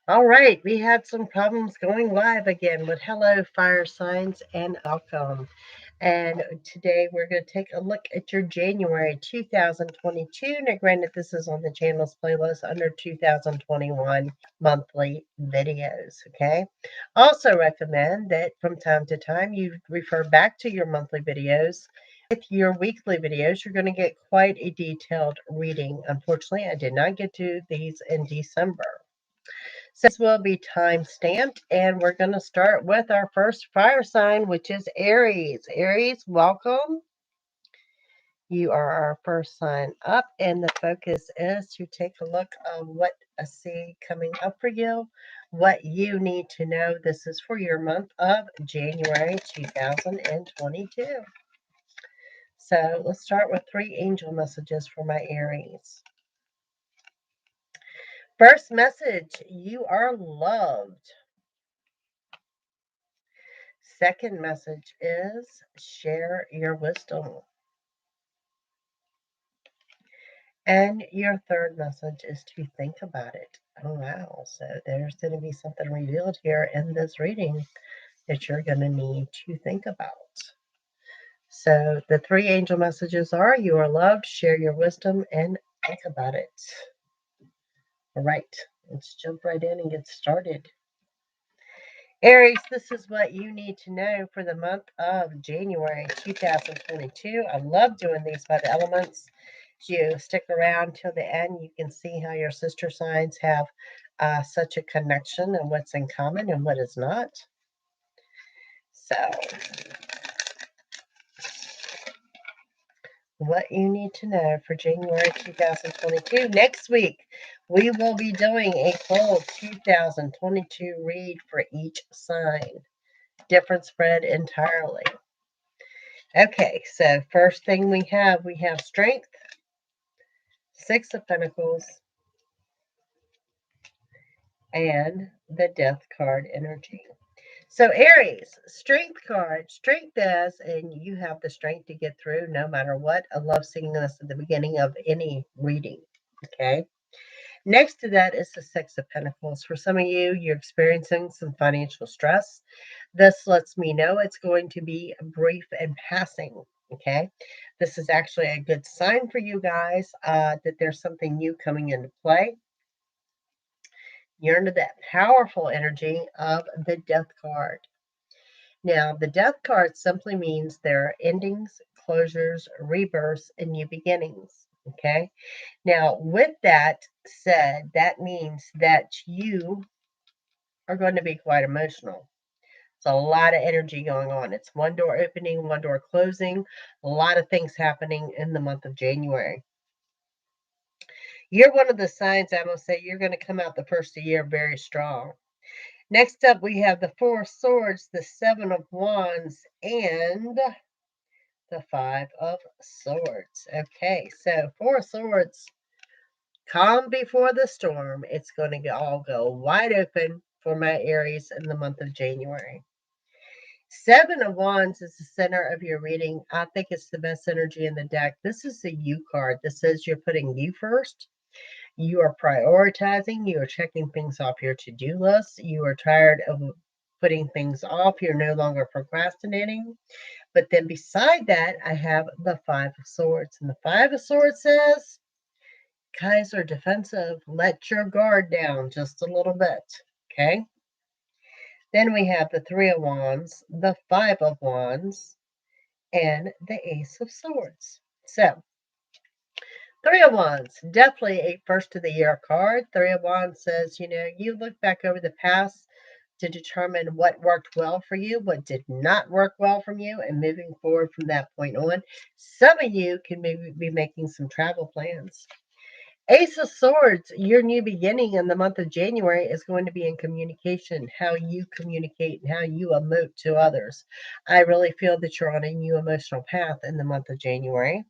All right, we had some problems going live again with hello fire signs and welcome. And today we're going to take a look at your January 2022. Now, granted, this is on the channel's playlist under 2021 monthly videos. Okay. Also recommend that from time to time you refer back to your monthly videos. With your weekly videos, you're going to get quite a detailed reading. Unfortunately, I did not get to these in December. So this will be time stamped, and we're going to start with our first fire sign, which is Aries. Aries, welcome. You are our first sign up, and the focus is to take a look at what I see coming up for you, what you need to know. This is for your month of January 2022. So let's start with 3 angel messages for my Aries. First message, you are loved. Second message is share your wisdom. And your third message is to think about it. Oh, wow. So there's going to be something revealed here in this reading that you're going to need to think about. So the 3 angel messages are you are loved, share your wisdom, and think about it. All right, let's jump right in and get started. Aries, this is what you need to know for the month of January 2022. I love doing these by the elements. If you stick around till the end, you can see how your sister signs have such a connection and what's in common and what is not. So, what you need to know for January 2022. Next week, we will be doing a full 2022 read for each sign. Different spread entirely. Okay, so first thing we have strength, 6 of Pentacles, and the Death card energy. So Aries, strength card, strength is, and you have the strength to get through no matter what. I love seeing this at the beginning of any reading, okay? Next to that is the 6 of Pentacles. For some of you, you're experiencing some financial stress. This lets me know it's going to be brief and passing, okay? This is actually a good sign for you guys that there's something new coming into play. You're under that powerful energy of the Death card. Now, the Death card simply means there are endings, closures, rebirths, and new beginnings, okay? Now, with that said, that means that you are going to be quite emotional. It's a lot of energy going on. It's one door opening, one door closing, a lot of things happening in the month of January. You're one of the signs, I'm going to say, you're going to come out the first of the year very strong. Next up, we have the 4 of Swords, the 7 of Wands, and the 5 of Swords. Okay, so 4 of Swords, calm before the storm. It's going to all go wide open for my Aries in the month of January. 7 of Wands is the center of your reading. I think it's the best energy in the deck. This is the you card. This says you're putting you first. You are prioritizing. You are checking things off your to-do list. You are tired of putting things off. You're no longer procrastinating. But then beside that, I have the 5 of Swords. And the 5 of Swords says, guys are defensive. Let your guard down just a little bit. Okay? Then we have the 3 of Wands, the 5 of Wands, and the Ace of Swords. So, 3 of Wands, definitely a first of the year card. 3 of Wands says, you look back over the past to determine what worked well for you, what did not work well from you, and moving forward from that point on. Some of you can maybe be making some travel plans. Ace of Swords, your new beginning in the month of January is going to be in communication, how you communicate and how you emote to others. I really feel that you're on a new emotional path in the month of January.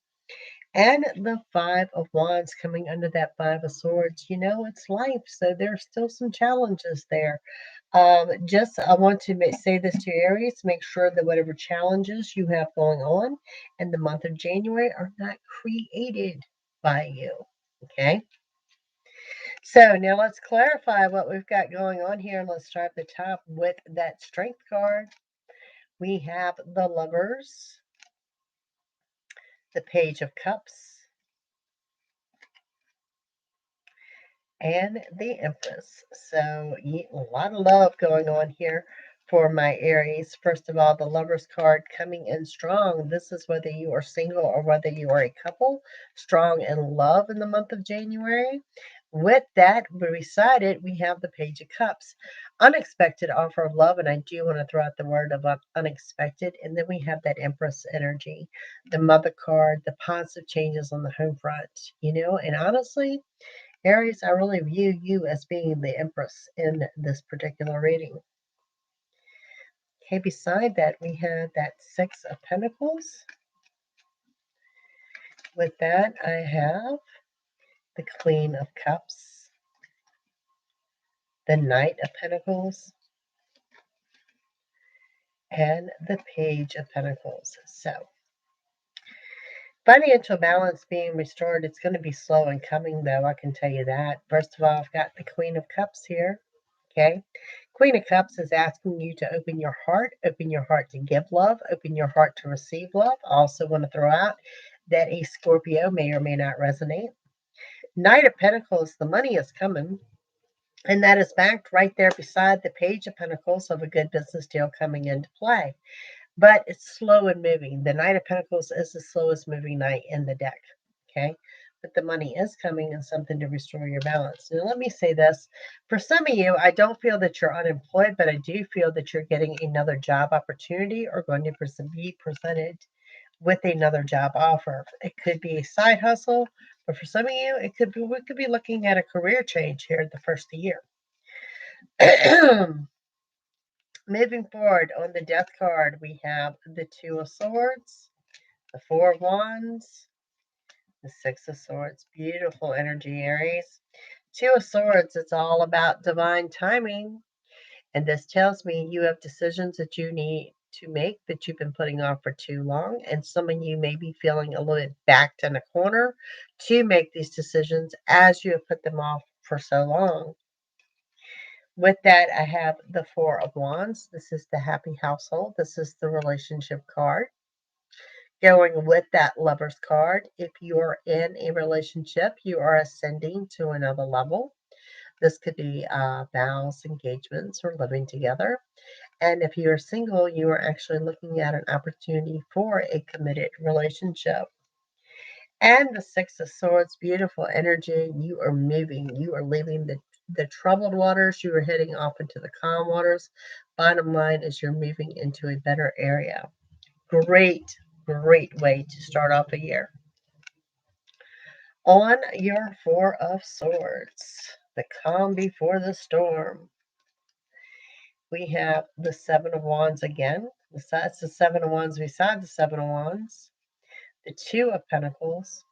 And the 5 of Wands coming under that 5 of Swords, it's life. So there's still some challenges there. I want to say this to Aries, make sure that whatever challenges you have going on in the month of January are not created by you. Okay. So now let's clarify what we've got going on here. And let's start at the top with that Strength card. We have the Lovers, the Page of Cups, and the Empress. So a lot of love going on here for my Aries. First of all, the Lovers card coming in strong. This is whether you are single or whether you are a couple, strong in love in the month of January. With that, beside it, we have the Page of Cups. Unexpected offer of love, and I do want to throw out the word of unexpected. And then we have that Empress energy, the Mother card, the positive changes on the home front, and honestly, Aries, I really view you as being the Empress in this particular reading. Okay, beside that, we have that Six of Pentacles. With that, I have the Queen of Cups, the Knight of Pentacles, and the Page of Pentacles. So, financial balance being restored. It's going to be slow in coming, though, I can tell you that. First of all, I've got the Queen of Cups here. Okay. Queen of Cups is asking you to open your heart to give love, open your heart to receive love. I also want to throw out that a Scorpio may or may not resonate. Knight of Pentacles, the money is coming. And that is backed right there beside the Page of Pentacles of a good business deal coming into play. But it's slow and moving. The Knight of Pentacles is the slowest moving knight in the deck. Okay. But the money is coming and something to restore your balance. Now, let me say this. For some of you, I don't feel that you're unemployed, but I do feel that you're getting another job opportunity or going to be presented with another job offer. It could be a side hustle, but for some of you, we could be looking at a career change here at the first of the year. Moving forward on the Death card, we have the Two of Swords, the Four of Wands, the Six of Swords. Beautiful energy, Aries. Two of Swords, it's all about divine timing. And this tells me you have decisions that you need to make that you've been putting off for too long. And some of you may be feeling a little bit backed in a corner to make these decisions as you have put them off for so long. With that, I have the Four of Wands. This is the happy household. This is the relationship card. Going with that Lover's card, if you're in a relationship, you are ascending to another level. This could be vows, engagements, or living together. And if you're single, you are actually looking at an opportunity for a committed relationship. And the Six of Swords, beautiful energy. You are moving. You are leaving the troubled waters. You are heading off into the calm waters. Bottom line is you're moving into a better area. Great, great way to start off a year. On your Four of Swords, the calm before the storm. We have the Seven of Wands again. Besides the Seven of Wands, beside the Seven of Wands, the Two of Pentacles,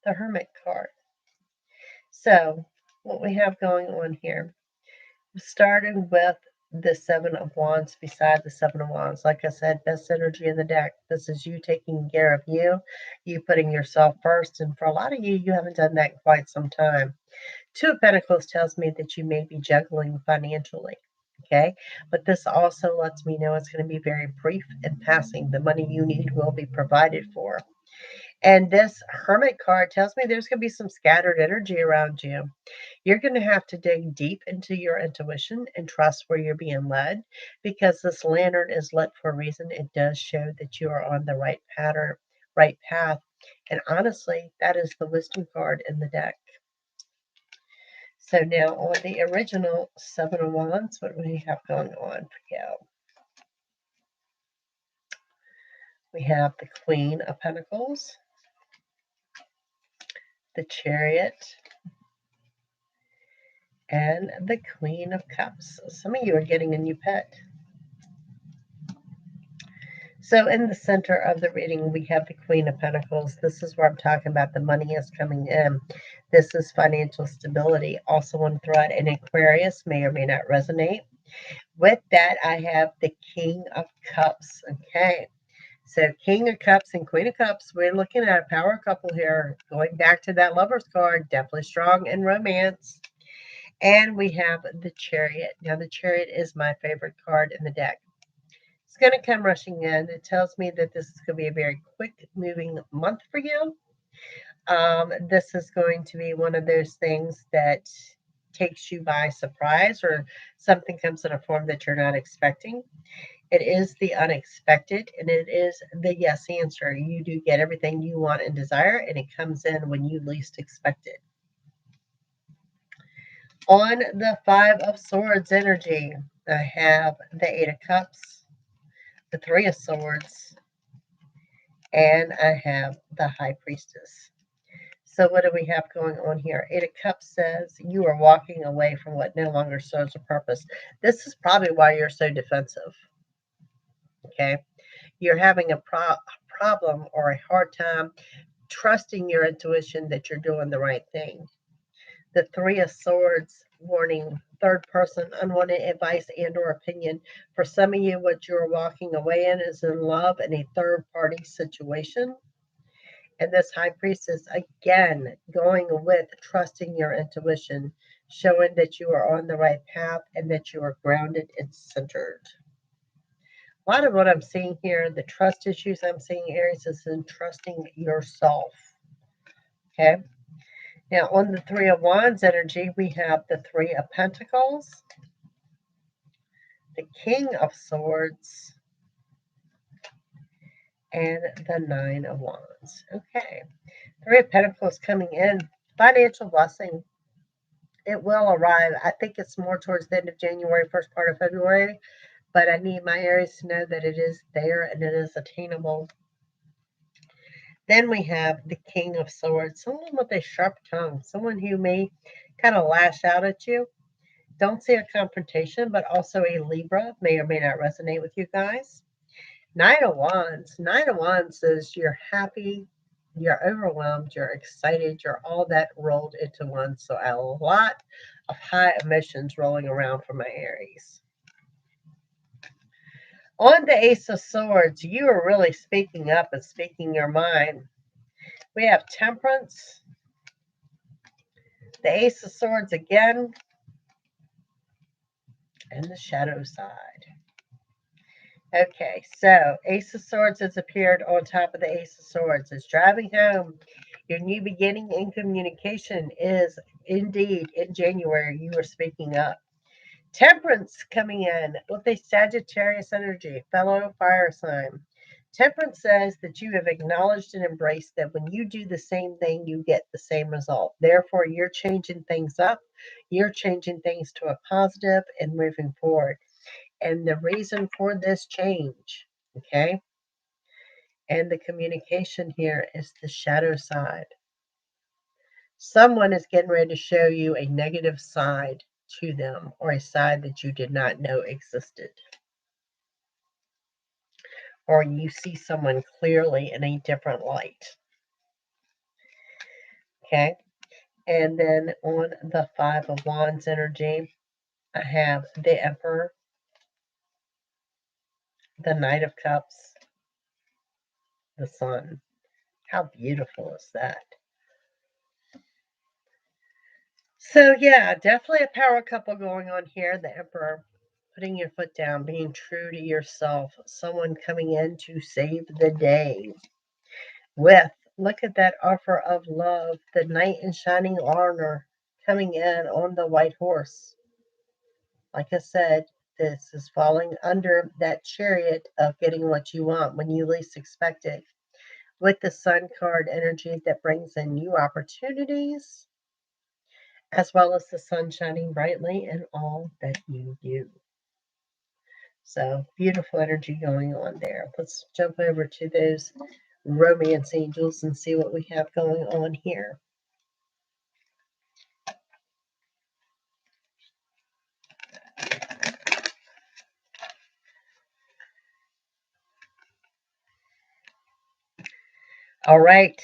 the Hermit card. So, what we have going on here, starting with the Seven of Wands beside the Seven of Wands. Like I said, best energy in the deck. This is you taking care of you putting yourself first. And for a lot of you, you haven't done that in quite some time. Two of Pentacles tells me that you may be juggling financially. Okay, but this also lets me know it's going to be very brief and passing. The money you need will be provided for. And this Hermit card tells me there's going to be some scattered energy around you. You're going to have to dig deep into your intuition and trust where you're being led, because this lantern is lit for a reason. It does show that you are on the right pattern, right path. And honestly, that is the Wisdom card in the deck. So now on the original Seven of Wands, what do we have going on for you? We have the Queen of Pentacles, the Chariot, and the Queen of Cups. Some of you are getting a new pet. So in the center of the reading, we have the Queen of Pentacles. This is where I'm talking about the money is coming in. This is financial stability. Also want to throw out an Aquarius, may or may not resonate. With that, I have the King of Cups. Okay. So King of Cups and Queen of Cups, we're looking at a power couple here. Going back to that Lover's card, definitely strong in romance. And we have the Chariot. Now, the Chariot is my favorite card in the deck. It's going to come rushing in. It tells me that this is going to be a very quick moving month for you. This is going to be one of those things that takes you by surprise, or something comes in a form that you're not expecting. It is the unexpected, and it is the yes answer. You do get everything you want and desire, and it comes in when you least expect it. On the Five of Swords energy, I have the Eight of Cups, the Three of Swords, and I have the High Priestess. So what do we have going on here? Eight of Cups says you are walking away from what no longer serves a purpose. This is probably why you're so defensive. Okay? You're having a problem or a hard time trusting your intuition that you're doing the right thing. The Three of Swords, warning, third person, unwanted advice and or opinion. For some of you, what you're walking away in is in love in a third party situation. And this High Priestess, again, going with trusting your intuition, showing that you are on the right path and that you are grounded and centered. A lot of what I'm seeing here, the trust issues I'm seeing, Aries, is in trusting yourself. Okay. Now, on the Three of Wands energy, we have the Three of Pentacles, the King of Swords, and the Nine of Wands. Okay. Three of Pentacles coming in. Financial blessing. It will arrive. I think it's more towards the end of January, first part of February. But I need my Aries to know that it is there and it is attainable. Then we have the King of Swords, someone with a sharp tongue, someone who may kind of lash out at you. Don't see a confrontation, but also a Libra may or may not resonate with you guys. Nine of Wands. Nine of Wands says you're happy, you're overwhelmed, you're excited, you're all that rolled into one. So a lot of high emotions rolling around for my Aries. On the Ace of Swords, you are really speaking up and speaking your mind. We have Temperance, the Ace of Swords again, and the Shadow side. Okay, so Ace of Swords has appeared on top of the Ace of Swords. It's driving home. Your new beginning in communication is indeed in January. You are speaking up. Temperance coming in with a Sagittarius energy, fellow fire sign. Temperance says that you have acknowledged and embraced that when you do the same thing, you get the same result. Therefore, you're changing things up. You're changing things to a positive and moving forward. And the reason for this change, okay, and the communication here is the shadow side. Someone is getting ready to show you a negative side to them, or a side that you did not know existed. Or you see someone clearly in a different light. Okay. And then on the Five of Wands energy, I have the Emperor, the Knight of Cups, the Sun. How beautiful is that? So yeah, definitely a power couple going on here. The Emperor, putting your foot down, being true to yourself. Someone coming in to save the day. With, look at that offer of love, the knight in shining armor coming in on the white horse. Like I said, this is falling under that chariot of getting what you want when you least expect it. With the Sun card energy that brings in new opportunities, as well as the sun shining brightly in all that you do. So beautiful energy going on there. Let's jump over to those romance angels and see what we have going on here. All right,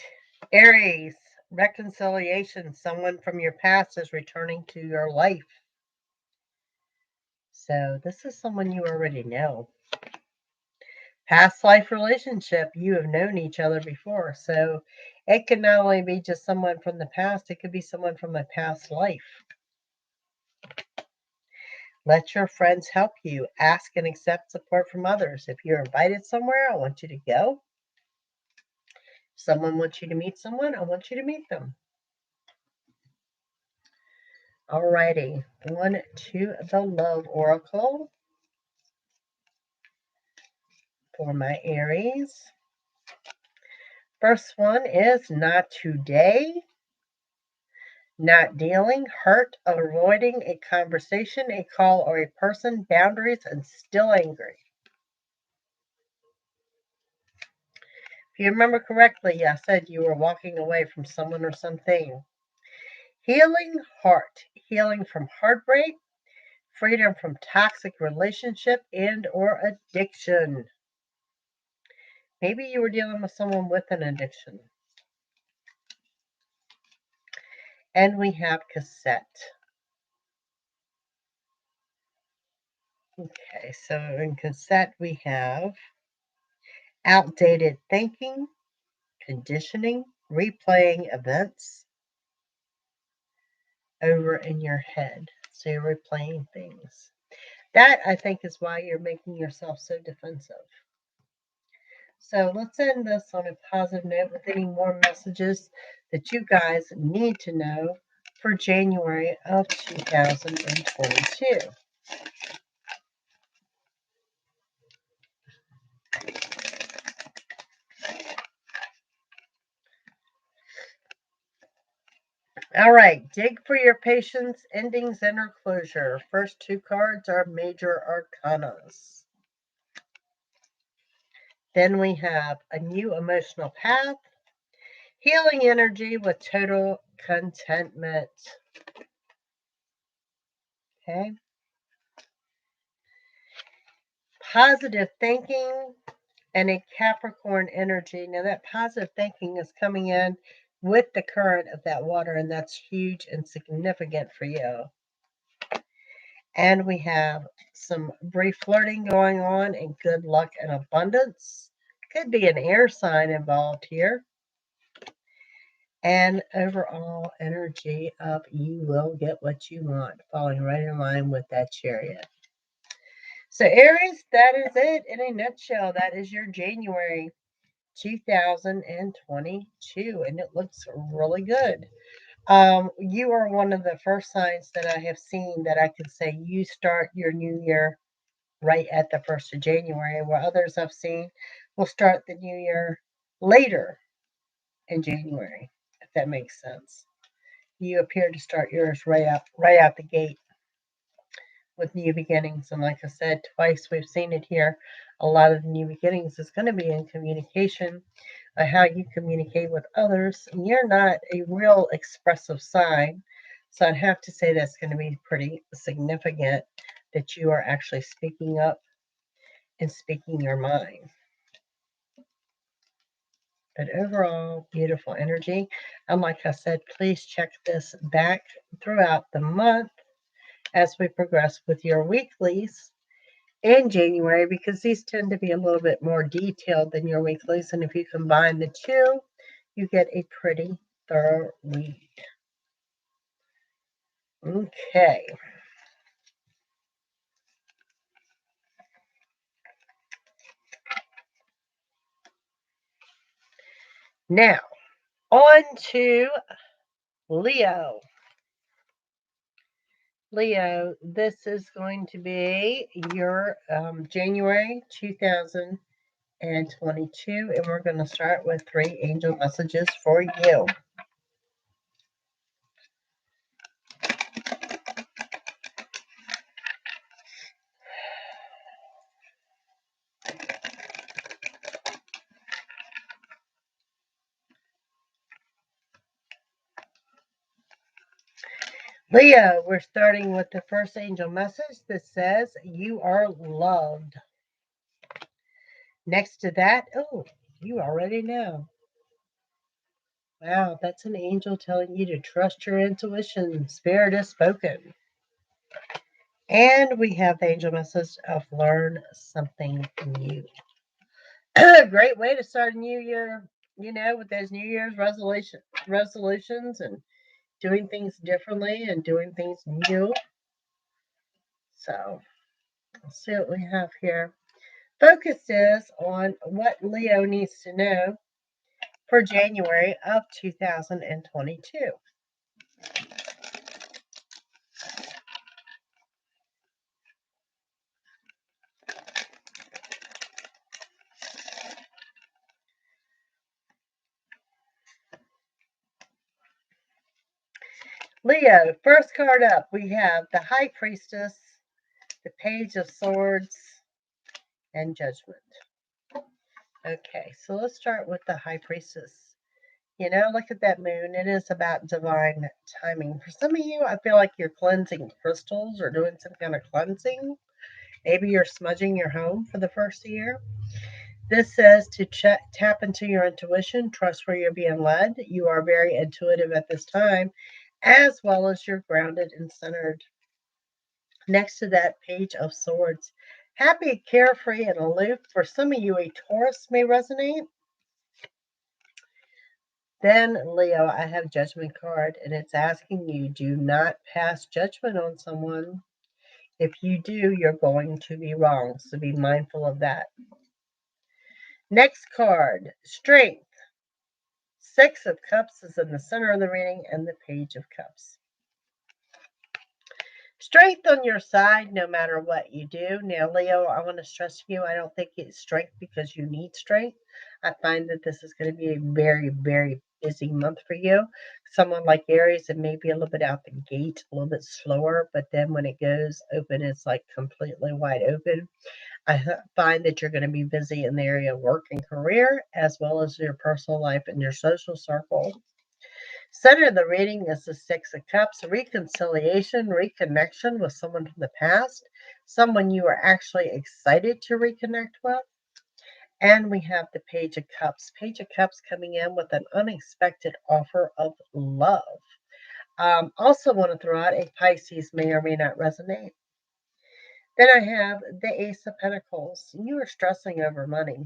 Aries, reconciliation. Someone from your past is returning to your life. So this is someone you already know. Past life relationship, you have known each other before. So it could not only be just someone from the past, it could be someone from a past life. Let your friends help you. Ask and accept support from others. If you're invited somewhere, I want you to go. If someone wants you to meet someone, I want you to meet them. Alrighty, on to the Love Oracle for my Aries. First one is not today, not dealing, hurt, avoiding a conversation, a call, or a person, boundaries, and still angry. If you remember correctly, I said you were walking away from someone or something. Healing heart, healing from heartbreak, freedom from toxic relationship and or addiction. Maybe you were dealing with someone with an addiction. And we have cassette. Okay, so in cassette we have outdated thinking, conditioning, replaying events over in your head. So you're replaying things. That, I think, is why you're making yourself so defensive. So let's end this on a positive note with any more messages that you guys need to know for January of 2022. All right, dig for your patience, endings, and or closure. First two cards are major arcanas. Then we have a new emotional path, healing energy with total contentment. Okay. Positive thinking and a Capricorn energy. Now, that positive thinking is coming in with the current of that water, and that's huge and significant for you. And we have some brief flirting going on and good luck and abundance. Could be an air sign involved here. And overall energy of you will get what you want, falling right in line with that Chariot. So Aries, that is it in a nutshell. That is your January 2022, and it looks really good. You are one of the first signs that I have seen that I could say you start your new year right at the 1st of January, where others I've seen will start the new year later in January, if that makes sense. You appear to start yours right out the gate with new beginnings. And like I said, twice we've seen it here. A lot of the new beginnings is going to be in communication, how you communicate with others. And you're not a real expressive sign. So I'd have to say that's going to be pretty significant that you are actually speaking up and speaking your mind. But overall, beautiful energy. And like I said, please check this back throughout the month as we progress with your weeklies in January, because these tend to be a little bit more detailed than your weeklies. And if you combine the two, you get a pretty thorough read. Okay. Now, on to Leo. Leo, this is going to be your January 2022, and we're going to start with 3 angel messages for you. Leo, we're starting with the first angel message that says you are loved. Next to that, oh, you already know. Wow, that's an angel telling you to trust your intuition. Spirit has spoken. And we have the angel message of learn something new. Great way to start a new year, with those New Year's resolutions and doing things differently and doing things new. So let's see what we have here. Focus is on what Leo needs to know for January of 2022. Leo, first card up, we have the High Priestess, the Page of Swords, and Judgment. Okay, so let's start with the High Priestess. Look at that moon. It is about divine timing. For some of you, I feel like you're cleansing crystals or doing some kind of cleansing. Maybe you're smudging your home for the first year. This says to tap into your intuition, trust where you're being led. You are very intuitive at this time, as well as you're grounded and centered. Next to that, Page of Swords. Happy, carefree, and aloof. For some of you, a Taurus may resonate. Then, Leo, I have Judgment card, and it's asking you, do not pass judgment on someone. If you do, you're going to be wrong, so be mindful of that. Next card, Strength. Six of Cups is in the center of the reading, and the Page of Cups. Strength on your side no matter what you do. Now, Leo, I want to stress to you, I don't think it's strength because you need strength. I find that this is going to be a very, very busy month for you. Someone like Aries, it may be a little bit out the gate, a little bit slower, but then when it goes open, it's like completely wide open. I find that you're going to be busy in the area of work and career, as well as your personal life and your social circle. Center of the reading is the Six of Cups, reconciliation, reconnection with someone from the past, someone you are actually excited to reconnect with. And we have the Page of Cups. Page of Cups coming in with an unexpected offer of love. Also want to throw out a Pisces may or may not resonate. Then I have the Ace of Pentacles. You are stressing over money.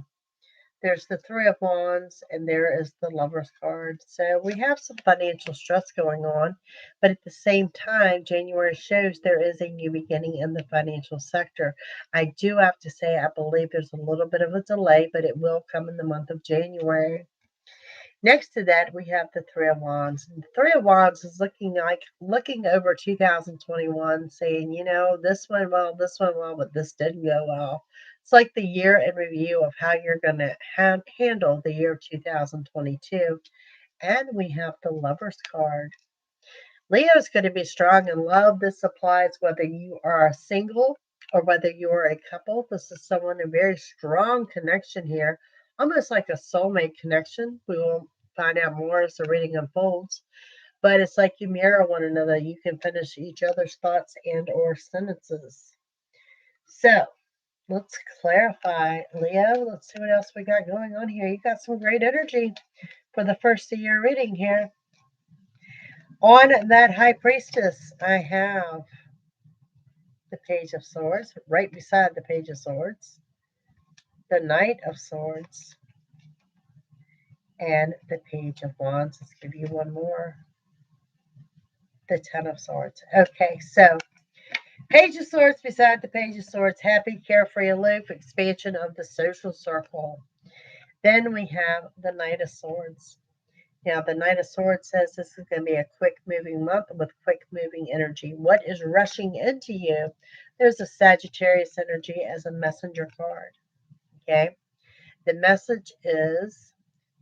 There's the Three of Wands, and there is the Lover's card. So we have some financial stress going on, but at the same time, January shows there is a new beginning in the financial sector. I do have to say, I believe there's a little bit of a delay, but it will come in the month of January. Next to that, we have the Three of Wands. And the Three of Wands is looking over 2021, saying, this went well, but this didn't go well. It's like the year in review of how you're going to handle the year 2022. And we have the Lover's card. Leo is going to be strong in love. This applies whether you are single or whether you are a couple. This is someone, a very strong connection here, almost like a soulmate connection. We will find out more as the reading unfolds. But it's like you mirror one another. You can finish each other's thoughts and or sentences. So let's clarify, Leo. Let's see what else we got going on here. You got some great energy for the first of your reading here. On that High Priestess, I have the Page of Swords, right beside the Page of Swords, the Knight of Swords, and the Page of Wands. Let's give you one more. The Ten of Swords. Okay, so Page of Swords beside the Page of Swords, happy, carefree, aloof, expansion of the social circle. Then we have the Knight of Swords. Now, the Knight of Swords says this is going to be a quick moving month with quick moving energy. What is rushing into you? There's a Sagittarius energy as a messenger card. Okay. The message is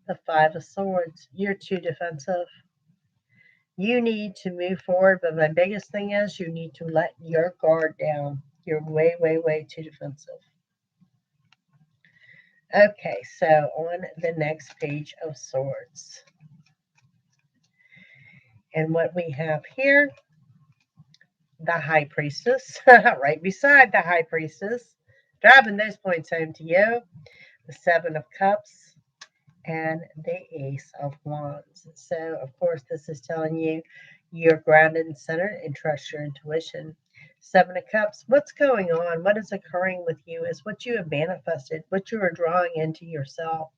the Five of Swords. You're too defensive. You need to move forward, but my biggest thing is you need to let your guard down. You're way, way, way too defensive. Okay, so on the next Page of Swords. And what we have here, the High Priestess, right beside the High Priestess, driving those points home to you, the Seven of Cups, and the Ace of Wands. So, of course, this is telling you you're grounded and centered and trust your intuition. Seven of Cups, what's going on? What is occurring with you is what you have manifested, what you are drawing into yourself.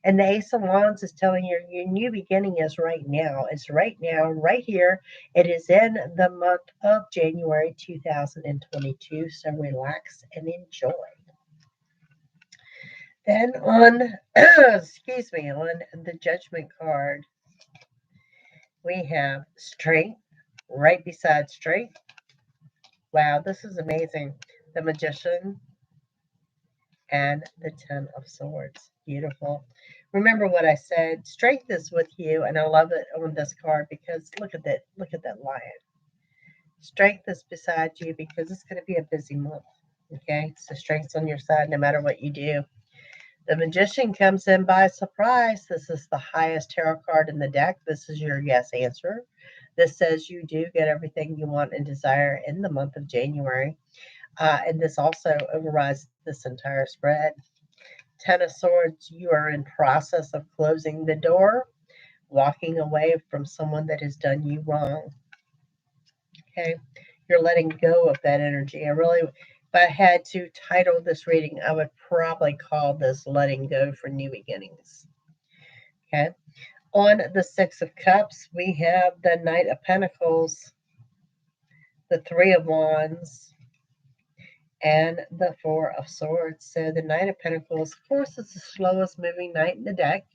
And the Ace of Wands is telling you your new beginning is right now. It's right now, right here. It is in the month of January 2022. So relax and enjoy. Then on, excuse me, on the Judgment card, we have Strength right beside Strength. Wow, this is amazing. The Magician and the Ten of Swords. Beautiful. Remember what I said. Strength is with you, and I love it on this card because look at that. Look at that lion. Strength is beside you because it's going to be a busy month. Okay, so strength's on your side no matter what you do. The Magician comes in by surprise. This is the highest tarot card in the deck. This is your yes answer. This says you do get everything you want and desire in the month of January. And this also overrides this entire spread. Ten of Swords, you are in process of closing the door, walking away from someone that has done you wrong. Okay, you're letting go of that energy. If I had to title this reading, I would probably call this Letting Go for New Beginnings. Okay, on the Six of Cups, we have the Knight of Pentacles, the Three of Wands, and the Four of Swords. So the Knight of Pentacles, of course, is the slowest moving knight in the deck,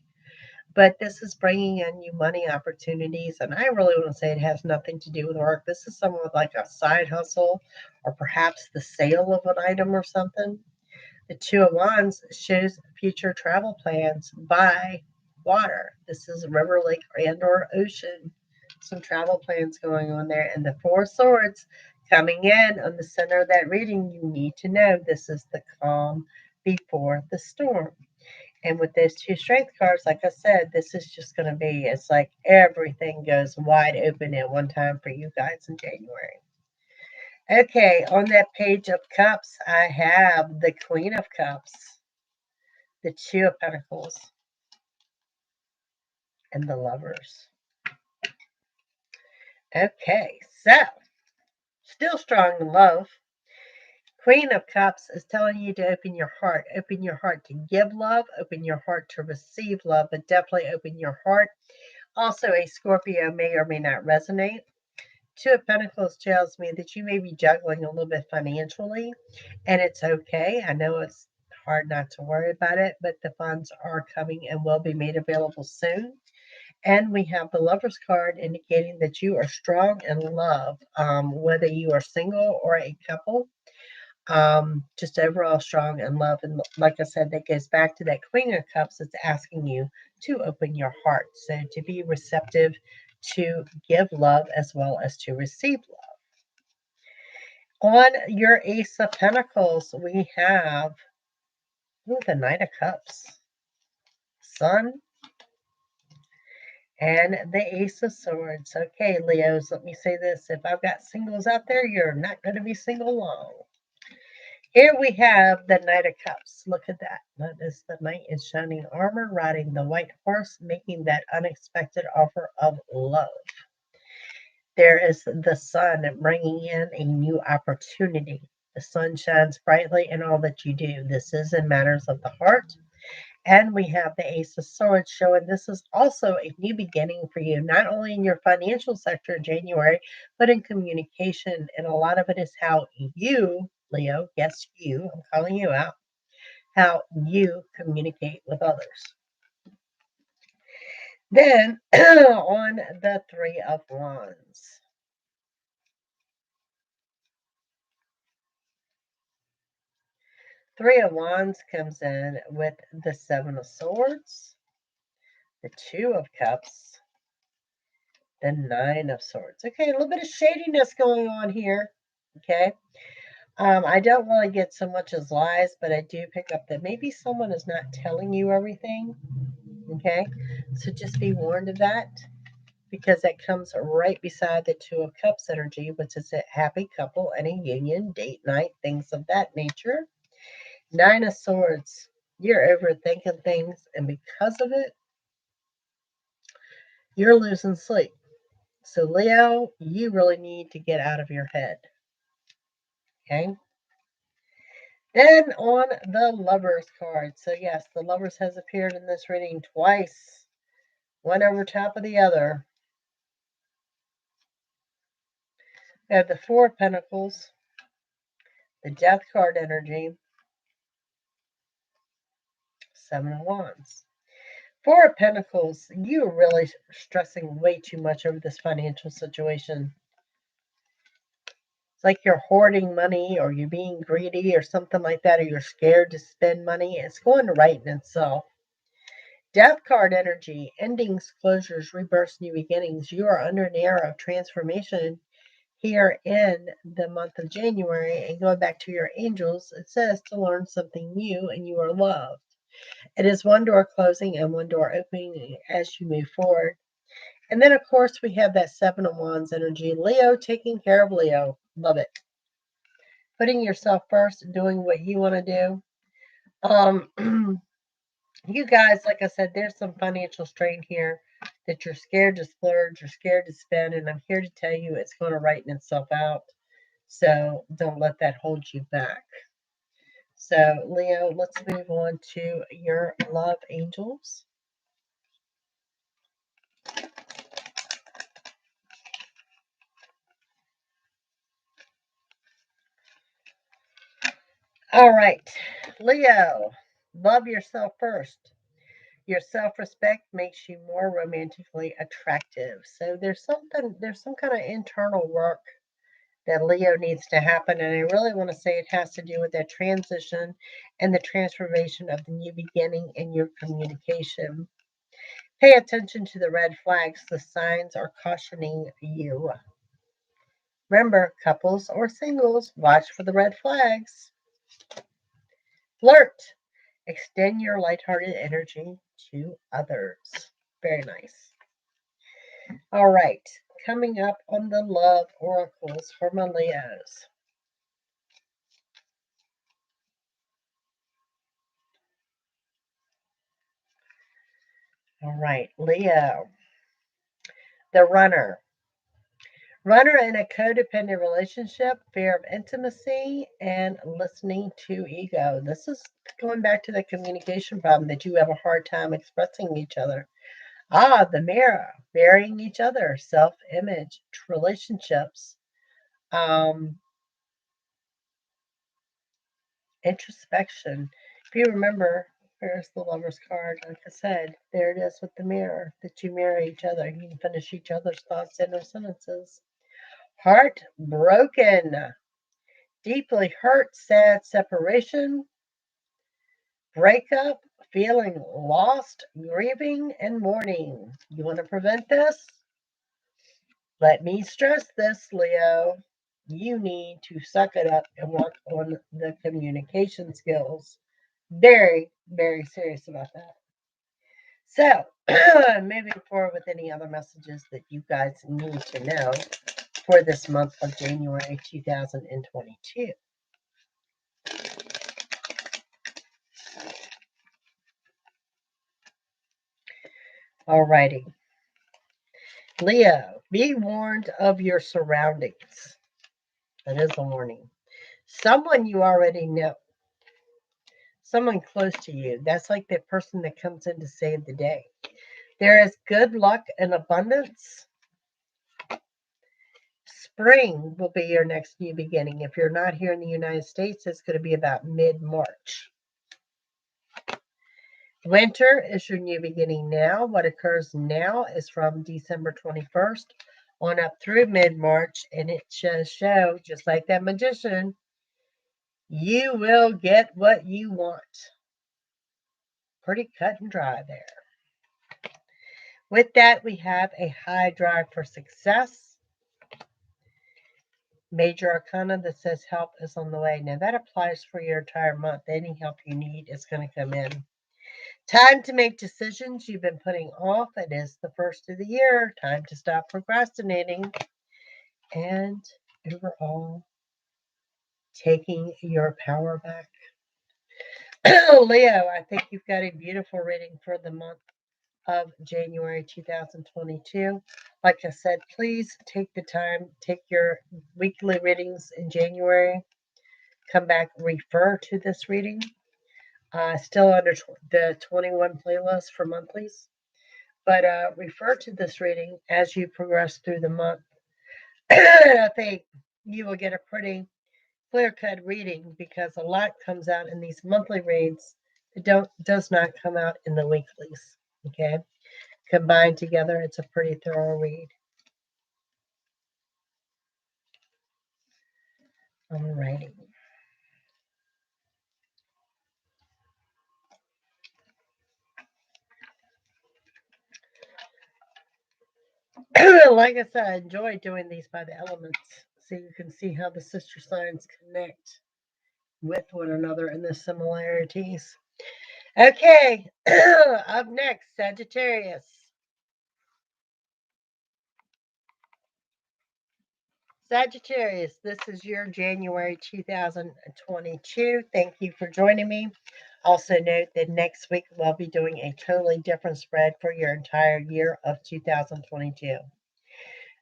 but this is bringing in new money opportunities. And I really want to say it has nothing to do with work. This is someone with like a side hustle or perhaps the sale of an item or something. The Two of Wands shows future travel plans by water. This is a river, lake, and or ocean. Some travel plans going on there. And the Four of Swords coming in on the center of that reading, you need to know this is the calm before the storm. And with those two strength cards, like I said, this is just going to be, it's like everything goes wide open at one time for you guys in January. Okay, on that Page of Cups, I have the Queen of Cups, the Two of Pentacles, and the Lovers. Okay, so still strong in love. Queen of Cups is telling you to open your heart. Open your heart to give love. Open your heart to receive love, but definitely open your heart. Also, a Scorpio may or may not resonate. Two of Pentacles tells me that you may be juggling a little bit financially, and it's okay. I know it's hard not to worry about it, but the funds are coming and will be made available soon. And we have the Lover's card indicating that you are strong in love, whether you are single or a couple. Just overall strong in love. And like I said, that goes back to that Queen of Cups. It's asking you to open your heart. So to be receptive, to give love as well as to receive love. On your Ace of Pentacles, we have the Knight of Cups, Sun, and the Ace of Swords. Okay, Leos, let me say this. If I've got singles out there, you're not going to be single long. Here we have the Knight of Cups. Look at that. That is the knight in shining armor riding the white horse, making that unexpected offer of love. There is the sun bringing in a new opportunity. The sun shines brightly in all that you do. This is in matters of the heart. And we have the Ace of Swords showing this is also a new beginning for you, not only in your financial sector in January, but in communication. And a lot of it is how you, Leo, yes, you, I'm calling you out, how you communicate with others. Then on the Three of Wands. Three of Wands comes in with the Seven of Swords, the Two of Cups, the Nine of Swords. Okay, a little bit of shadiness going on here. Okay. I don't really get so much as lies, but I do pick up that maybe someone is not telling you everything. Okay. So just be warned of that because that comes right beside the Two of Cups energy, which is a happy couple and a union, date night, things of that nature. Nine of Swords. You're overthinking things, and because of it, you're losing sleep. So, Leo, you really need to get out of your head. Okay. Then on the Lovers card. So yes, the Lovers has appeared in this reading twice. One over top of the other. We have the Four of Pentacles, the Death card energy, Seven of Wands. Four of Pentacles, you are really stressing way too much over this financial situation. It's like you're hoarding money or you're being greedy or something like that, or you're scared to spend money. It's going to right in itself. Death card energy, endings, closures, rebirths, new beginnings. You are under an era of transformation here in the month of January. And going back to your angels, it says to learn something new and you are loved. It is one door closing and one door opening as you move forward. And then, of course, we have that Seven of Wands energy. Leo, taking care of Leo. Love it. Putting yourself first, doing what you want to do. You guys, like I said, there's some financial strain here that you're scared to splurge, you're scared to spend, and I'm here to tell you it's going to righten itself out. So don't let that hold you back. So, Leo, let's move on to your love angels. All right, Leo, love yourself first. Your self-respect makes you more romantically attractive. So there's some kind of internal work that Leo needs to happen. And I really want to say it has to do with that transition and the transformation of the new beginning in your communication. Pay attention to the red flags. The signs are cautioning you. Remember, couples or singles, watch for the red flags. Flirt. Extend your lighthearted energy to others. Very nice. All right. Coming up on the love oracles for my Leos. All right, Leo. The runner. Runner in a codependent relationship, fear of intimacy, and listening to ego. This is going back to the communication problem that you have a hard time expressing each other. Ah, the mirror, burying each other, self-image, relationships, um, introspection. If you remember, here's the lover's card. Like I said, there it is with the mirror, that you mirror each other. You can finish each other's thoughts in their sentences. Heartbroken. Deeply hurt, sad separation, breakup, feeling lost, grieving, and mourning. You want to prevent this? Let me stress this, Leo. You need to suck it up and work on the communication skills. Very, very serious about that. So, moving forward with any other messages that you guys need to know for this month of January 2022. Alrighty. Leo, be warned of your surroundings. That is a warning. Someone you already know, someone close to you. That's like the person that comes in to save the day. There is good luck and abundance. Spring will be your next new beginning. If you're not here in the United States, it's going to be about mid-March. Winter is your new beginning now. What occurs now is from December 21st on up through mid-March, and it show, just like that magician, you will get what you want. Pretty cut and dry there. With that, we have a high drive for success. Major arcana that says help is on the way. Now that applies for your entire month. Any help you need is going to come in. Time to make decisions you've been putting off. It is the first of the year. Time to stop procrastinating. And overall, taking your power back. Leo, I think you've got a beautiful reading for the month of January 2022. Like I said, please take the time, take your weekly readings in January. come back, refer to this reading. Still under the 21 playlist for monthlies. But refer to this reading as you progress through the month. I think you will get a pretty clear-cut reading because a lot comes out in these monthly reads that does not come out in the weeklies. Okay, combined together, it's a pretty thorough read. Alrighty. Like I said, I enjoy doing these by the elements so you can see how the sister signs connect with one another and the similarities. Okay, up next, Sagittarius. Sagittarius, this is your January 2022. Thank you for joining me. Also note that next week we'll be doing a totally different spread for your entire year of 2022.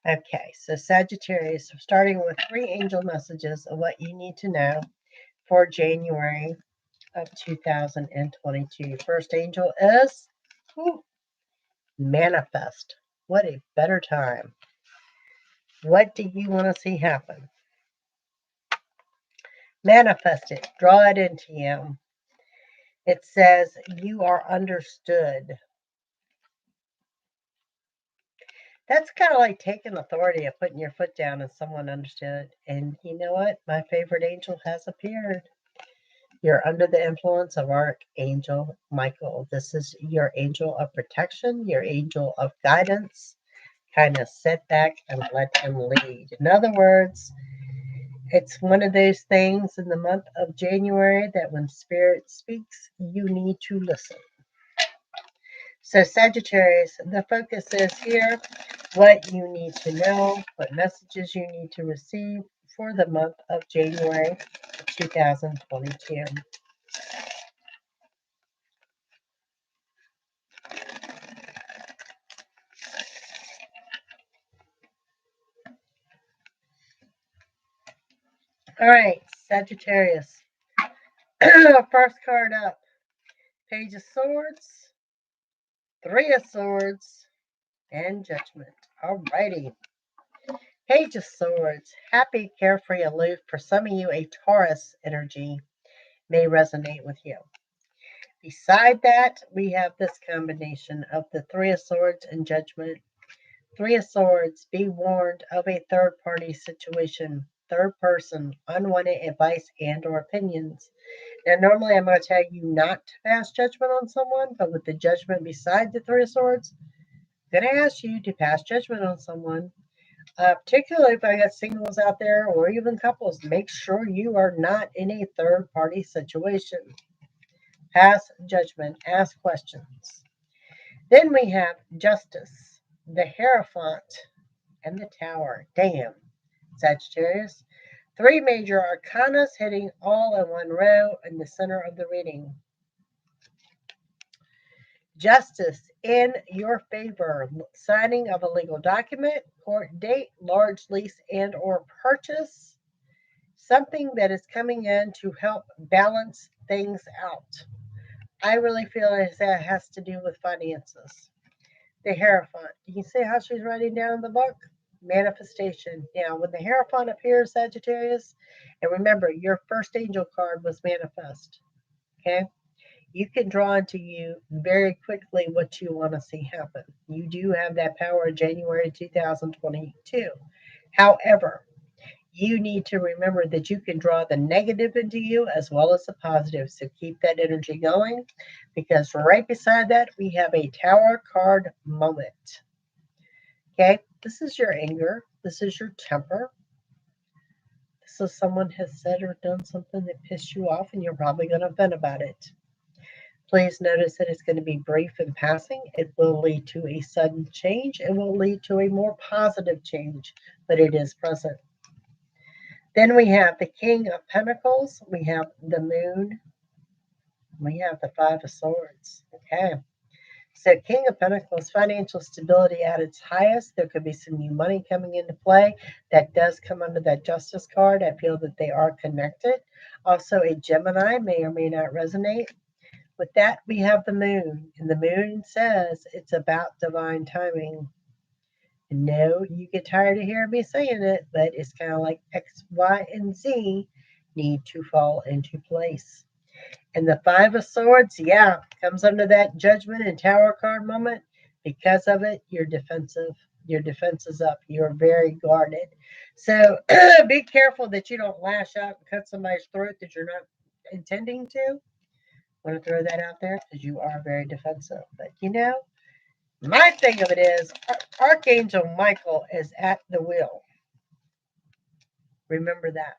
Okay, so Sagittarius, starting with 3 angel messages of what you need to know for January of 2022. First angel is manifest. What a better time. What do you want to see happen? Manifest it. Draw it into you. It says you are understood. That's kind of like taking authority of putting your foot down and someone understood. And you know what? My favorite angel has appeared. You're under the influence of Archangel Michael. This is your angel of protection, your angel of guidance. Kind of sit back and let him lead. In other words, it's one of those things in the month of January that when Spirit speaks, you need to listen. So Sagittarius, the focus is here, what you need to know, what messages you need to receive for the month of January 2022. All right, Sagittarius. First card up, Page of Swords, 3 of Swords, and Judgment. All righty. Page of Swords, happy, carefree, aloof. For some of you, a Taurus energy may resonate with you. Beside that, we have this combination of the 3 of Swords and Judgment. 3 of Swords, be warned of a third-party situation, third person, unwanted advice and or opinions. Now, normally I'm going to tell you not to pass judgment on someone, but with the Judgment beside the 3 of Swords, I'm going to ask you to pass judgment on someone. Particularly if I got singles out there or even couples, make sure you are not in a third-party situation. Pass judgment, ask questions. Then we have Justice, the Hierophant, and the Tower. Damn, Sagittarius. 3 major arcanas hitting all in one row in the center of the reading. Justice in your favor. Signing of a legal document, court date, large lease and or purchase. Something that is coming in to help balance things out. I really feel as that has to do with finances. The Hierophant. Do you see how she's writing down in the book? Manifestation. Now, when the Hierophant appears, Sagittarius, and remember, your first angel card was manifest. Okay? You can draw into you very quickly what you want to see happen. You do have that power in January 2022. However, you need to remember that you can draw the negative into you as well as the positive. So keep that energy going because right beside that, we have a Tower card moment. Okay, this is your anger. This is your temper. This is someone has said or done something that pissed you off and you're probably going to vent about it. Please notice that it's going to be brief and passing. It will lead to a sudden change. It will lead to a more positive change, but it is present. Then we have the King of Pentacles. We have the Moon. We have the 5 of Swords. Okay. So King of Pentacles, financial stability at its highest. There could be some new money coming into play. That does come under that Justice card. I feel that they are connected. Also, a Gemini may or may not resonate. With that, we have the moon. And the moon says it's about divine timing. No, you get tired of hearing me saying it, but it's kind of like X, Y, and Z need to fall into place. And the Five of Swords, yeah, comes under that Judgment and Tower card moment. Because of it, you're defensive. Your defense is up. You're very guarded. So be careful that you don't lash out and cut somebody's throat that you're not intending to. I want to throw that out there because you are very defensive. But my thing of it is Archangel Michael is at the wheel. Remember that.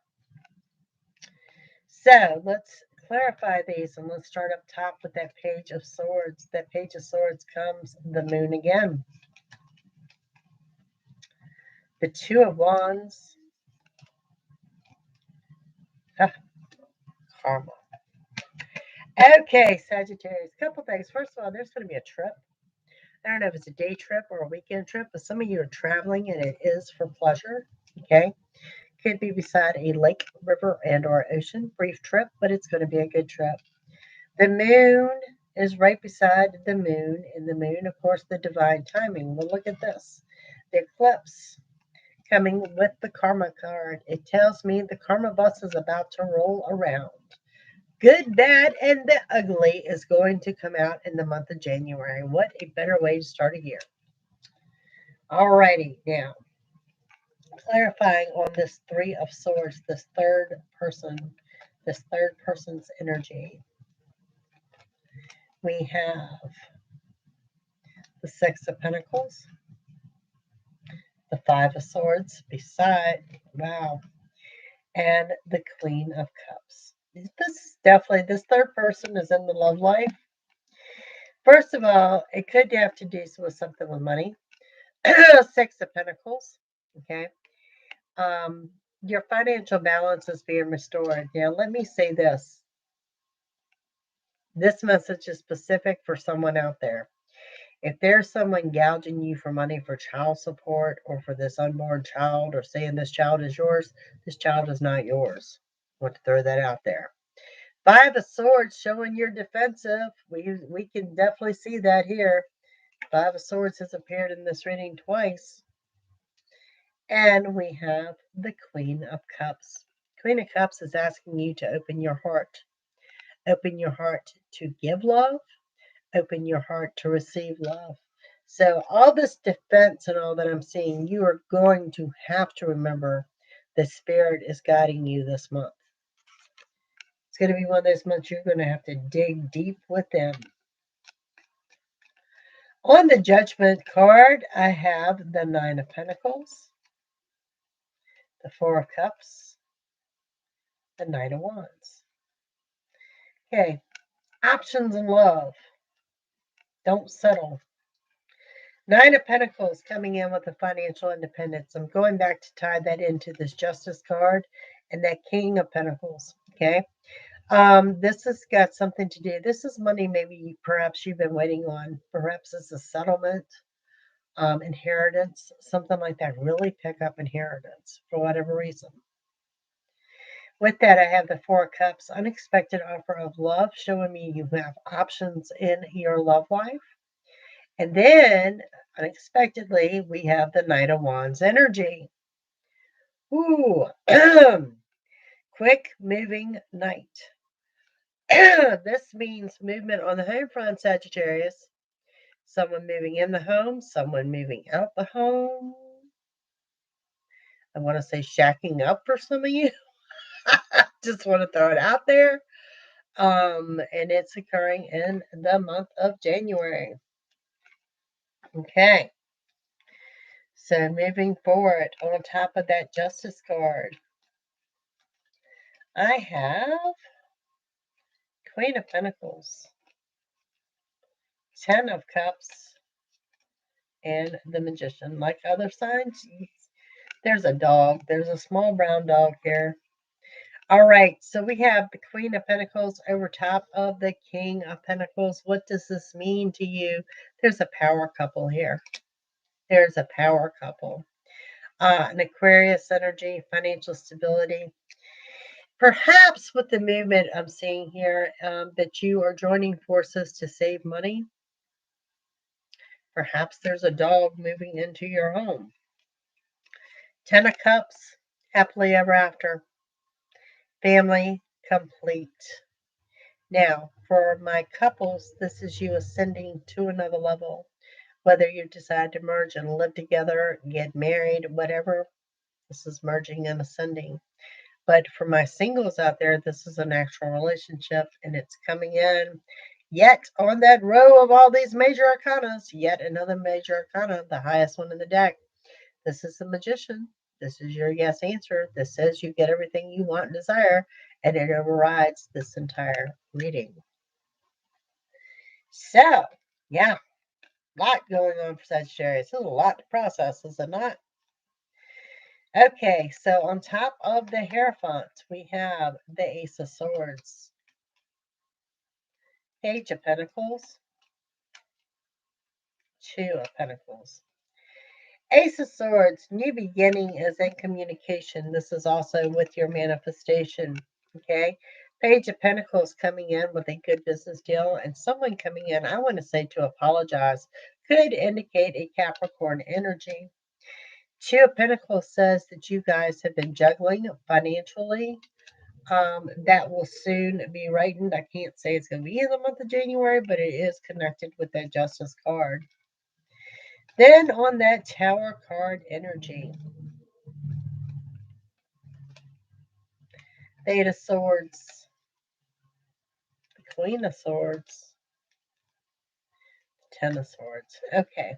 So let's clarify these, and let's start up top with that Page of Swords. That Page of Swords comes the moon again. The Two of Wands. Karma. Okay, Sagittarius. Couple things. First of all, there's going to be a trip. I don't know if it's a day trip or a weekend trip, but some of you are traveling, and it is for pleasure. Okay. Could be beside a lake, river, and or ocean. Brief trip, but it's going to be a good trip. The moon is right beside the moon, and the moon, of course, the divine timing. Well, look at this. The eclipse coming with the karma card. It tells me the karma bus is about to roll around. Good, bad, and the ugly is going to come out in the month of January. What a better way to start a year. Alrighty, now clarifying on this Three of Swords, this third person's energy. We have the Six of Pentacles, the Five of Swords beside, wow, and the Queen of Cups. This third person is in the love life. First of all, it could have to do with something with money. Six of Pentacles, okay. Your financial balance is being restored. Now, let me say this. This message is specific for someone out there. If there's someone gouging you for money for child support or for this unborn child or saying this child is yours, this child is not yours. I want to throw that out there. Five of Swords showing you're defensive. We can definitely see that here. Five of Swords has appeared in this reading twice. And we have the Queen of Cups. Queen of Cups is asking you to open your heart. Open your heart to give love. Open your heart to receive love. So all this defense and all that I'm seeing, you are going to have to remember the Spirit is guiding you this month. It's going to be one of those months you're going to have to dig deep within. On the Judgment card, I have the Nine of Pentacles, the Four of Cups, the Knight of Wands. Okay, options in love. Don't settle. Nine of Pentacles coming in with the financial independence. I'm going back to tie that into this Justice card and that King of Pentacles. Okay. This has got something to do. This is money maybe perhaps you've been waiting on. Perhaps it's a settlement, inheritance, something like that. Really pick up inheritance for whatever reason. With that, I have the Four of Cups, unexpected offer of love, showing me you have options in your love life. And then, unexpectedly, we have the Knight of Wands energy. Ooh, quick moving knight. This means movement on the home front, Sagittarius. Someone moving in the home, someone moving out the home. I want to say shacking up for some of you. Just want to throw it out there. And it's occurring in the month of January. Okay. So moving forward, on top of that Justice card, I have Queen of Pentacles, Ten of Cups, and the Magician. Like other signs, there's a dog. There's a small brown dog here. All right, so we have the Queen of Pentacles over top of the King of Pentacles. What does this mean to you? There's a power couple here. There's a power couple. An Aquarius energy, financial stability. Perhaps with the movement I'm seeing here, that you are joining forces to save money. Perhaps there's a dog moving into your home. 10 of Cups, happily ever after. Family complete. Now, for my couples, this is you ascending to another level. Whether you decide to merge and live together, get married, whatever, this is merging and ascending. But for my singles out there, this is an actual relationship and it's coming in. Yet on that row of all these major arcanas, yet another major arcana, the highest one in the deck. This is the Magician. This is your yes answer. This says you get everything you want and desire, and it overrides this entire reading. So, yeah, a lot going on for Sagittarius. There's a lot to process, is it not? Okay, so on top of the Hierophant, we have the Ace of Swords, Page of Pentacles, Two of Pentacles. Ace of Swords, new beginning is in communication. This is also with your manifestation, okay? Page of Pentacles coming in with a good business deal, and someone coming in, I want to say to apologize, could indicate a Capricorn energy. Two of Pentacles says that you guys have been juggling financially. That will soon be rightened. I can't say it's going to be in the month of January, but it is connected with that Justice card. Then on that Tower card energy, Eight of Swords, the Queen of Swords, Ten of Swords. Okay.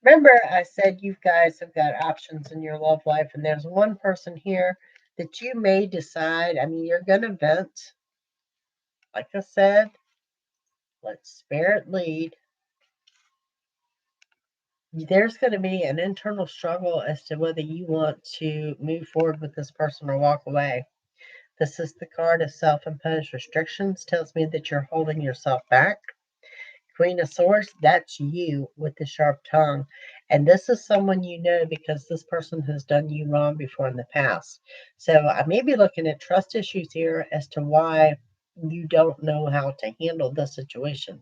Remember, I said you guys have got options in your love life, and there's one person here that you may decide. I mean, you're going to vent. Like I said, let spirit lead. There's going to be an internal struggle as to whether you want to move forward with this person or walk away. This is the card of self-imposed restrictions. Tells me that you're holding yourself back. Queen of Swords, that's you with the sharp tongue. And this is someone you know because this person has done you wrong before in the past. So I may be looking at trust issues here as to why you don't know how to handle the situation.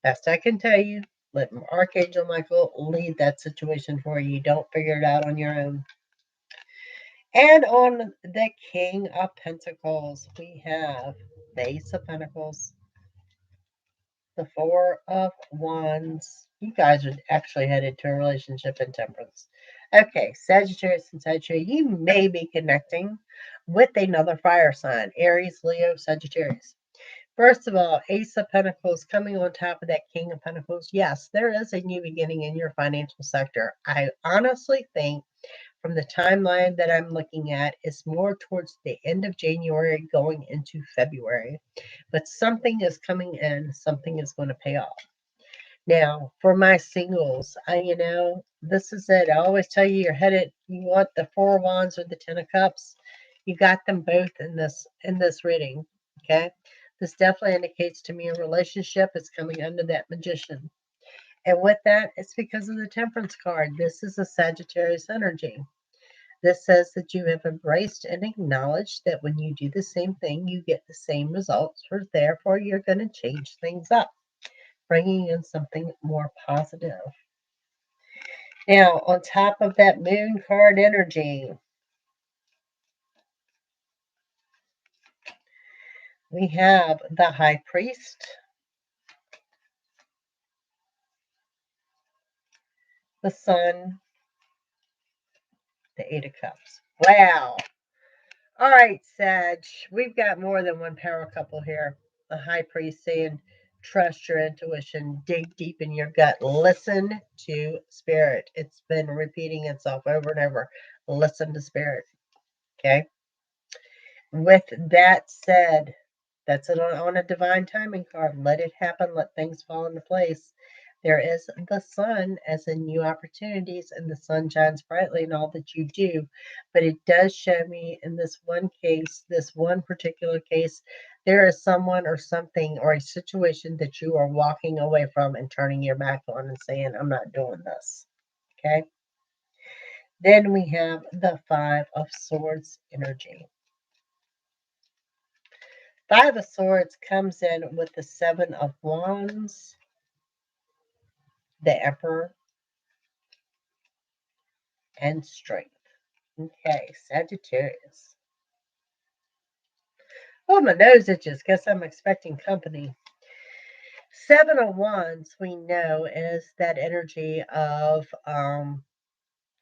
Best I can tell you, let Archangel Michael lead that situation for you. Don't figure it out on your own. And on the King of Pentacles, we have the Ace of Pentacles, the Four of Wands. You guys are actually headed to a relationship in Temperance. Okay, Sagittarius and Sagittarius, you may be connecting with another fire sign, Aries, Leo, Sagittarius. First of all, Ace of Pentacles coming on top of that King of Pentacles. Yes, there is a new beginning in your financial sector. I honestly think from the timeline that I'm looking at, it's more towards the end of January going into February. But something is coming in, something is going to pay off. Now, for my singles, this is it. I always tell you, you're headed, you want the Four of Wands or the Ten of Cups. You got them both in this reading, okay? This definitely indicates to me a relationship is coming under that Magician. And with that, it's because of the Temperance card. This is a Sagittarius energy. This says that you have embraced and acknowledged that when you do the same thing, you get the same results. Or therefore, you're going to change things up, bringing in something more positive. Now, on top of that Moon card energy, we have the High Priest, the Sun, the Eight of Cups. Wow. All right, Sag, we've got more than one power couple here. The High Priest saying, trust your intuition, dig deep in your gut, listen to spirit. It's been repeating itself over and over. Listen to spirit. Okay. With that said, that's it on a divine timing card. Let it happen. Let things fall into place. There is the sun as in new opportunities, and the sun shines brightly in all that you do. But it does show me in this one case, this one particular case, there is someone or something or a situation that you are walking away from and turning your back on and saying, I'm not doing this. Okay. Then we have the Five of Swords energy. Five of Swords comes in with the Seven of Wands, the Emperor, and Strength. Okay, Sagittarius. Oh, my nose itches. Guess I'm expecting company. Seven of Wands, we know, is that energy of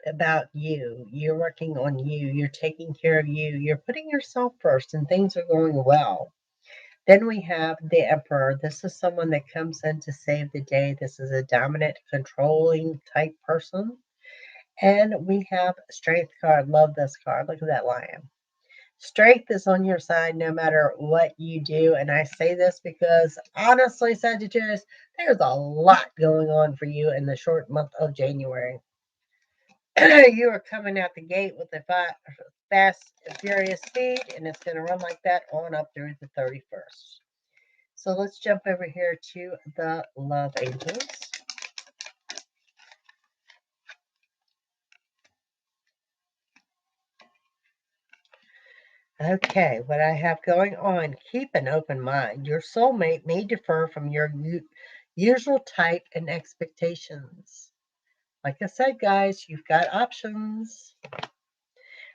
about you. You're working on you. You're taking care of you. You're putting yourself first, and things are going well. Then we have the Emperor. This is someone that comes in to save the day. This is a dominant, controlling type person. And we have Strength card. Love this card. Look at that lion. Strength is on your side no matter what you do. And I say this because honestly, Sagittarius, there's a lot going on for you in the short month of January. You are coming out the gate with a fast and furious speed, and it's going to run like that on up through the 31st. So let's jump over here to the love angels. Okay, what I have going on, keep an open mind. Your soulmate may differ from your usual type and expectations. Like I said, guys, you've got options.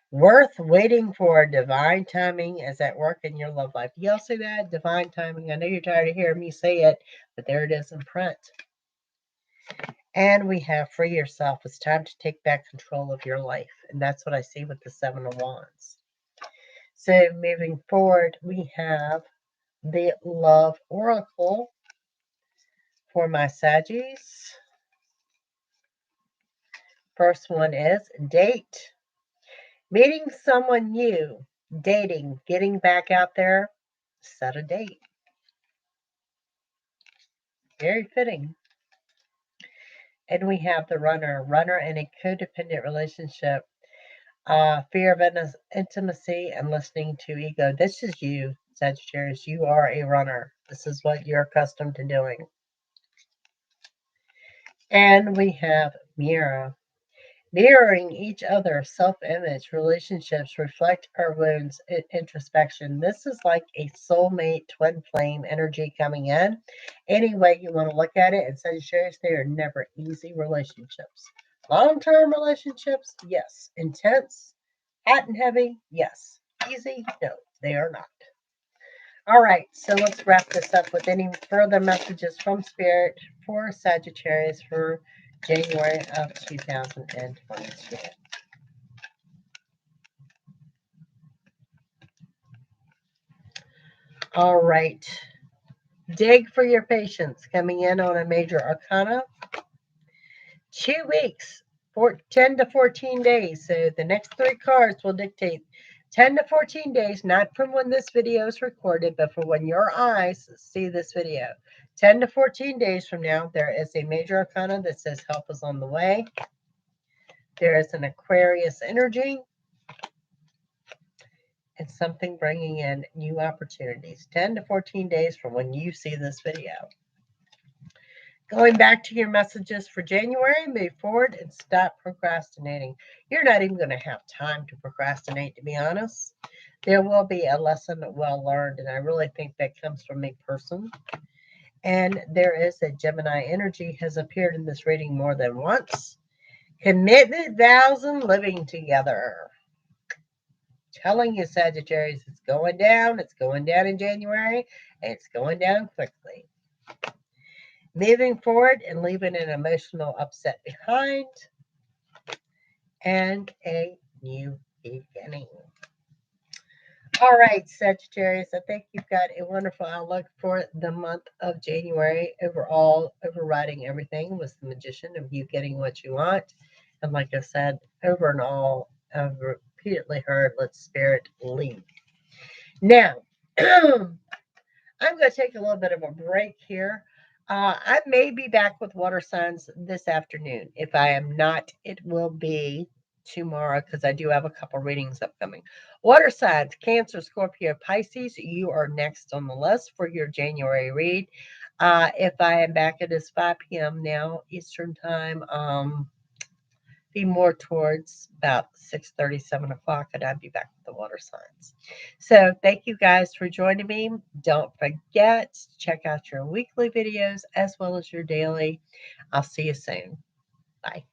Worth waiting for. Divine timing is at work in your love life. Y'all see that? Divine timing. I know you're tired of hearing me say it, but there it is in print. And we have free yourself. It's time to take back control of your life. And that's what I see with the Seven of Wands. So moving forward, we have the Love Oracle for my Saggies. First one is date. Meeting someone new, dating, getting back out there, set a date. Very fitting. And we have the Runner. Runner in a codependent relationship. Fear of intimacy and listening to ego. This is you, Sagittarius. You are a runner. This is what you're accustomed to doing. And we have Mirror. Mirroring each other, self-image, relationships reflect our wounds, introspection. This is like a soulmate twin flame energy coming in. Any way you want to look at it, and Sagittarius, they are never easy relationships. Long-term relationships, yes. Intense, hot and heavy, yes. Easy, no, they are not. All right, so let's wrap this up with any further messages from Spirit for Sagittarius for January of 2022. All right. Dig for your patience coming in on a major arcana. 2 weeks, 10 to 14 days. So the next three cards will dictate 10 to 14 days, not from when this video is recorded, but for when your eyes see this video. 10 to 14 days from now, there is a major arcana that says help is on the way. There is an Aquarius energy and something bringing in new opportunities. 10 to 14 days from when you see this video. Going back to your messages for January, move forward and stop procrastinating. You're not even going to have time to procrastinate, to be honest. There will be a lesson well learned, and I really think that comes from a person. And there is a Gemini energy has appeared in this reading more than once. Commitment, vows, and living together. Telling you, Sagittarius, it's going down. It's going down in January, and it's going down quickly. Moving forward and leaving an emotional upset behind, and a new beginning. All right, Sagittarius, I think you've got a wonderful outlook for the month of January. Overall, overriding everything was the Magician of you getting what you want. And like I said, over and all, I've repeatedly heard, let Spirit lead. Now, I'm going to take a little bit of a break here. I may be back with water signs this afternoon. If I am not, it will be tomorrow because I do have a couple readings upcoming. Water signs, Cancer, Scorpio, Pisces, you are next on the list for your January read. If I am back, it is 5 p.m. now Eastern time. Be more towards about 6:30, 7 o'clock, and I'd be back with the water signs. So thank you guys for joining me. Don't forget to check out your weekly videos as well as your daily. I'll see you soon. Bye.